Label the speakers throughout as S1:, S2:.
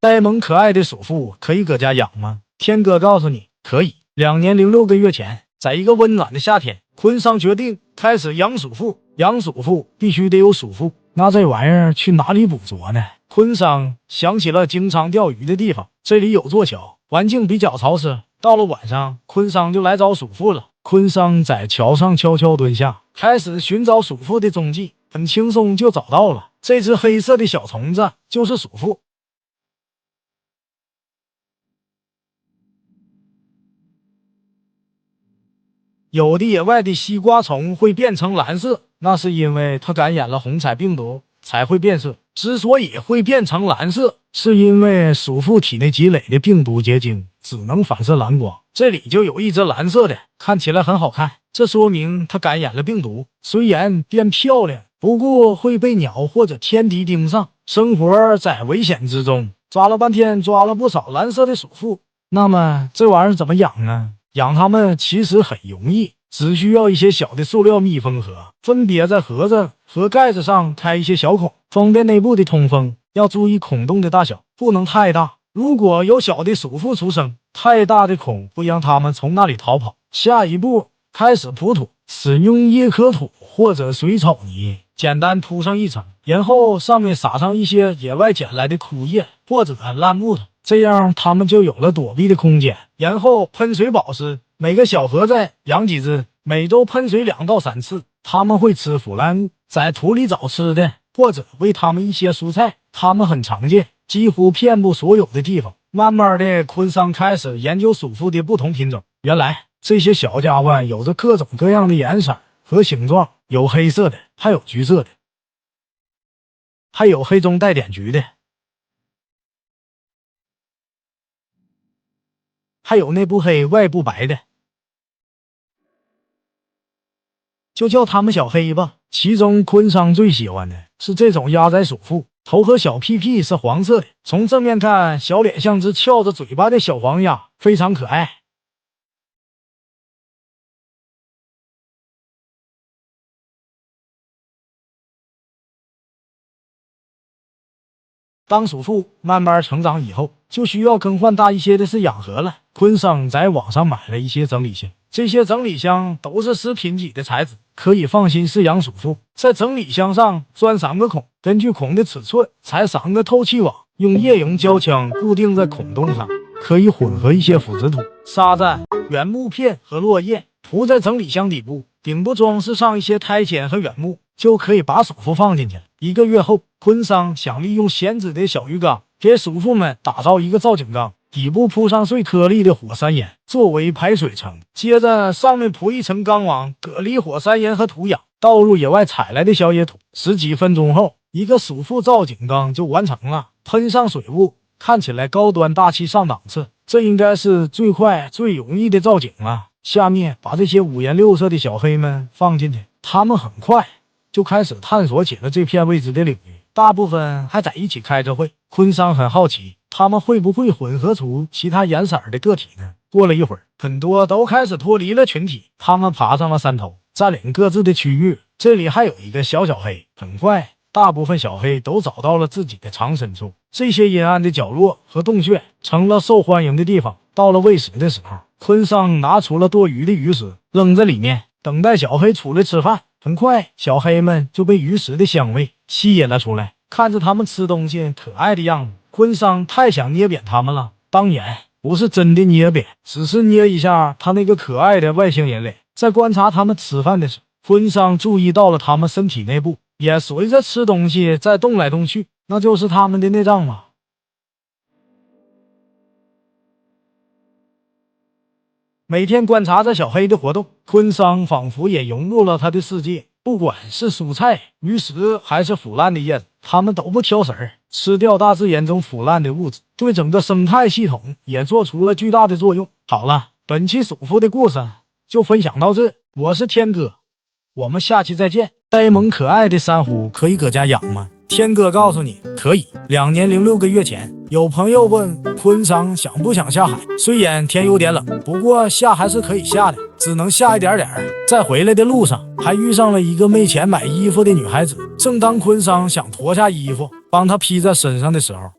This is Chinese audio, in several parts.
S1: 呆萌可爱的鼠妇可以搁家养吗？天哥告诉你，可以。2年0 6个月前，在一个温暖的夏天，昆桑决定开始养鼠妇。养鼠妇必须得有鼠妇，那这玩意儿去哪里捕捉呢？昆桑想起了经常钓鱼的地方，这里有座桥，环境比较潮湿。到了晚上，昆桑就来找鼠妇了。昆桑在桥上悄悄蹲下，开始寻找鼠妇的踪迹，很轻松就找到了。这只黑色的小虫子就是鼠妇。有的野外的西瓜虫会变成蓝色，那是因为它感染了红彩病毒才会变色。之所以会变成蓝色，是因为鼠妇体内积累的病毒结晶只能反射蓝光。这里就有一只蓝色的，看起来很好看，这说明它感染了病毒。虽然变漂亮，不过会被鸟或者天敌盯上，生活在危险之中。抓了半天，抓了不少蓝色的鼠妇。那么这玩意儿怎么养呢？养它们其实很容易，只需要一些小的塑料密封盒，分别在盒子和盖子上开一些小孔，方便内部的通风。要注意孔洞的大小，不能太大。如果有小的鼠妇出生，太大的孔会让它们从那里逃跑。下一步开始铺土，使用椰壳土或者水草泥，简单铺上一层，然后上面撒上一些野外捡来的枯叶或者烂木头，这样它们就有了躲避的空间。然后喷水保湿，每个小盒子养几只，每周喷水2到3次。它们会吃腐烂物，在土里找吃的，或者喂它们一些蔬菜。它们很常见，几乎遍布所有的地方。慢慢的，昆桑开始研究鼠妇的不同品种。原来这些小家伙有着各种各样的颜色和形状，有黑色的，还有橘色的，还有黑中带点橘的，还有内部黑外部白的，就叫它们小黑吧。其中昆桑最喜欢的是这种鸭仔鼠妇，头和小屁屁是黄色的，从正面看，小脸像只翘着嘴巴的小黄鸭，非常可爱。当鼠妇慢慢成长以后，就需要更换大一些的饲养盒了。昆桑在网上买了一些整理箱，这些整理箱都是食品级的材质，可以放心饲养鼠妇。在整理箱上钻3个孔，根据孔的尺寸裁3个透气网，用液溶胶枪固定在孔洞上，可以混合一些腐殖土、沙子、原木片和落叶，涂在整理箱底部，顶部装饰上一些苔藓和原木，就可以把鼠妇放进去了。1个月后，昆桑想利用闲置的小鱼缸给鼠妇们打造一个造景缸，底部铺上碎颗粒的火山岩作为排水层，接着上面铺一层钢网，隔离火山岩和土壤，倒入野外采来的小野土。10几分钟后，一个鼠妇造景缸就完成了，喷上水雾，看起来高端大气上档次。这应该是最快最容易的造景了。下面把这些5颜6色的小黑们放进去，它们很快就开始探索起了这片未知的领域，大部分还在一起开着会。昆桑很好奇，它们会不会混合出其他颜色的个体呢？过了一会儿，很多都开始脱离了群体，它们爬上了山头，占领各自的区域。这里还有一个小黑。很快，大部分小黑都找到了自己的藏身处，这些阴暗的角落和洞穴成了受欢迎的地方。到了喂食的时候，昆桑拿出了多余的鱼食，扔在里面，等待小黑出来吃饭。很快，小黑们就被鱼食的香味吸引了出来。看着他们吃东西可爱的样子，昆桑太想捏扁他们了。当然不是真的捏扁，只是捏一下他那个可爱的外星人脸。在观察他们吃饭的时候，昆桑注意到了他们身体内部也随着吃东西在动来动去，那就是他们的内脏嘛。每天观察着小黑的活动，昆桑仿佛也融入了他的世界。不管是蔬菜、鱼食还是腐烂的叶子，他们都不挑食儿，吃掉大自然中腐烂的物质，对整个生态系统也做出了巨大的作用。好了，本期鼠妇的故事就分享到这，我是天哥，我们下期再见。呆萌可爱的珊瑚可以搁家养吗？天哥告诉你，可以。2年0 6个月前，有朋友问昆桑想不想下海，虽然天有点冷，不过下还是可以下的，只能下一点点。在回来的路上，还遇上了一个没钱买衣服的女孩子。正当昆桑想脱下衣服帮她披在身上的时候，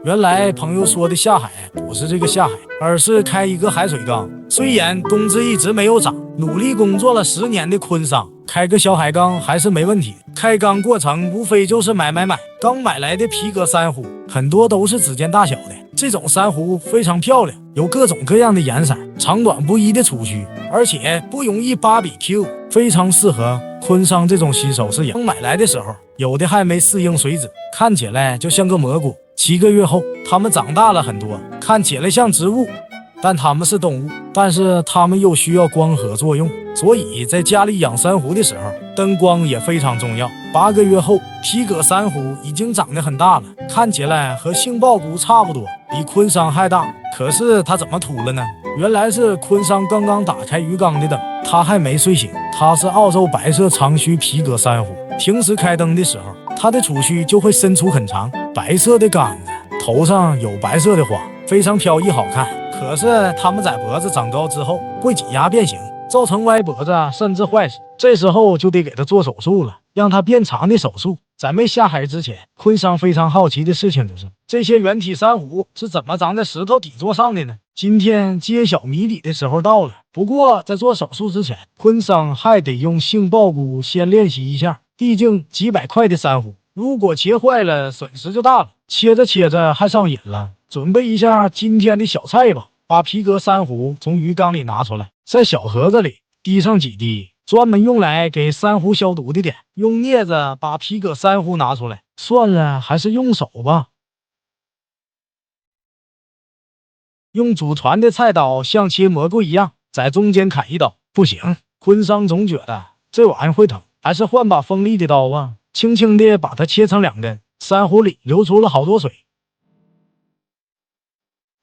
S1: 原来朋友说的下海不是这个下海，而是开一个海水缸。虽然工资一直没有涨，努力工作了10年的昆桑开个小海缸还是没问题。开缸过程无非就是买。刚买来的皮革珊瑚很多都是指尖大小的，这种珊瑚非常漂亮，有各种各样的颜色，长短不一的触须，而且不容易芭比 Q， 非常适合昆桑这种新手饲养。刚买来的时候，有的还没适应水质，看起来就像个蘑菇。7个月后，它们长大了很多，看起来像植物，但它们是动物，但是它们又需要光合作用，所以在家里养珊瑚的时候，灯光也非常重要。8个月后，皮革珊瑚已经长得很大了，看起来和杏鲍菇差不多，比昆桑还大。可是它怎么秃了呢？原来是昆桑刚刚打开鱼缸的灯，它还没睡醒。它是澳洲白色长须皮革珊瑚，平时开灯的时候，它的触须就会伸出很长，白色的杆子，头上有白色的花，非常飘逸好看。可是它们在脖子长高之后会挤压变形，造成歪脖子甚至坏死，这时候就得给它做手术了，让它变长的手术。在没下海之前，昆桑非常好奇的事情就是这些原体珊瑚是怎么长在石头底座上的呢？今天揭晓谜底的时候到了。不过在做手术之前，昆桑还得用杏鲍菇先练习一下，毕竟几百块的珊瑚，如果切坏了损失就大了，切着还上瘾了。准备一下今天的小菜吧，把皮革珊瑚从鱼缸里拿出来，在小盒子里滴上几滴专门用来给珊瑚消毒的碘，用镊子把皮革珊瑚拿出来。算了，还是用手吧。用祖传的菜刀像切蘑菇一样，在中间砍一刀。不行，昆桑总觉得这玩意儿会疼，还是换把锋利的刀吧。轻轻地把它切成2根，珊瑚里流出了好多水。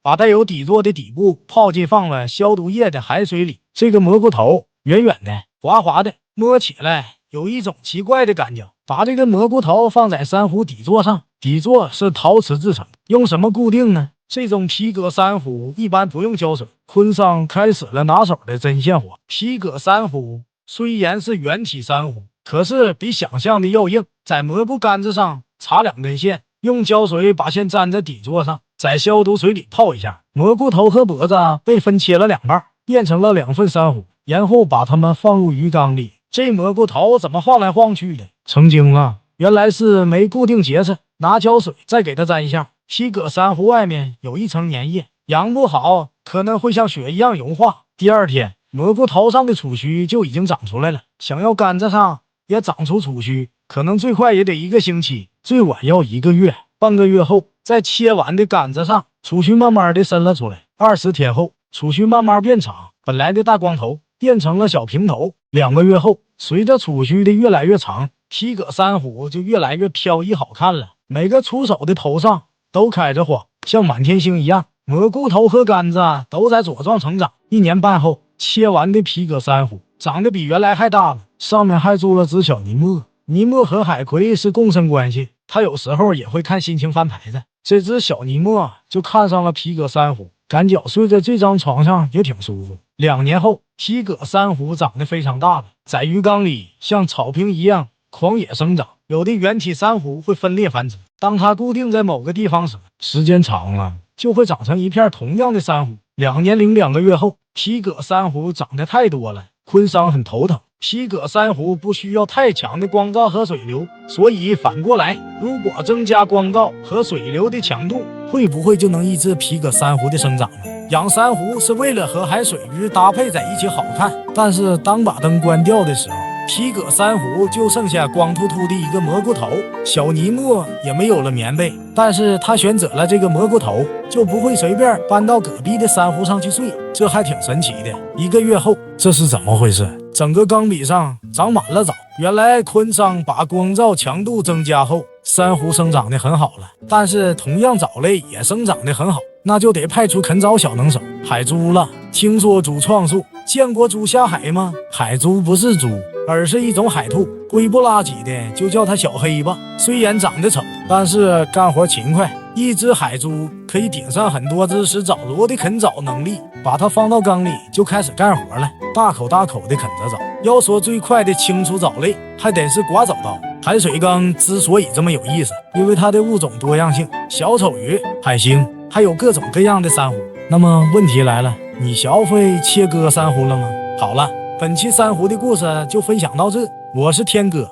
S1: 把带有底座的底部泡进放了消毒液的海水里。这个蘑菇头圆圆的、滑滑的，摸起来有一种奇怪的感觉。把这个蘑菇头放在珊瑚底座上，底座是陶瓷制成，用什么固定呢？这种皮革珊瑚一般不用胶水。昆桑开始了拿手的针线活。皮革珊瑚虽然是原体珊瑚，可是比想象的要硬。在蘑菇杆子上插2根线，用胶水把线粘在底座上，在消毒水里泡一下。蘑菇头和脖子被分切了2半，变成了2份珊瑚，然后把它们放入鱼缸里。这蘑菇头怎么晃来晃去的？成精了，原来是没固定结实。拿胶水再给它粘一下。皮革珊瑚外面有一层粘液，养不好可能会像雪一样融化。第2天，蘑菇头上的触须就已经长出来了。想要杆子上也长出触须，可能最快也得1个星期，最晚要1个月。半个月后，在切完的杆子上，触须慢慢的伸了出来。20天后，触须慢慢变长，本来的大光头变成了小平头。2个月后，随着触须的越来越长，皮革珊瑚就越来越飘逸好看了。每个出手的头上都开着花，像满天星一样。蘑菇头和杆子都在茁壮成长。1年半后，切完的皮革珊瑚长得比原来还大了，上面还住了只小尼莫。尼莫和海葵是共生关系，他有时候也会看心情翻牌子。这只小尼莫就看上了皮革珊瑚，感觉睡在这张床上也挺舒服。2年后，皮革珊瑚长得非常大了，在鱼缸里像草坪一样狂野生长。有的原体珊瑚会分裂繁殖，当它固定在某个地方时，时间长了就会长成一片同样的珊瑚。2年零2个月后，皮革珊瑚长得太多了，昆桑很头疼。皮革珊瑚不需要太强的光照和水流，所以反过来，如果增加光照和水流的强度，会不会就能抑制皮革珊瑚的生长呢？养珊瑚是为了和海水鱼搭配在一起好看，但是当把灯关掉的时候，皮革珊瑚就剩下光秃秃的一个蘑菇头。小尼莫也没有了棉被，但是他选择了这个蘑菇头，就不会随便搬到隔壁的珊瑚上去睡，这还挺神奇的。1个月后，这是怎么回事？整个缸壁上长满了藻。原来昆桑把光照强度增加后，珊瑚生长得很好了，但是同样藻类也生长得很好，那就得派出啃藻小能手海猪了。听说猪创树，见过猪下海吗？海猪不是猪，而是一种海兔，灰不拉几的，就叫它小黑吧。虽然长得丑，但是干活勤快。一只海猪可以顶上很多只食藻螺的啃藻能力，把它放到缸里就开始干活了，大口大口的啃着藻。要说最快的清除藻类，还得是刮藻刀。海水缸之所以这么有意思，因为它的物种多样性，小丑鱼、海星，还有各种各样的珊瑚。那么问题来了，你学会切割珊瑚了吗？好了，本期珊瑚的故事就分享到这，我是天哥，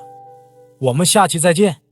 S1: 我们下期再见。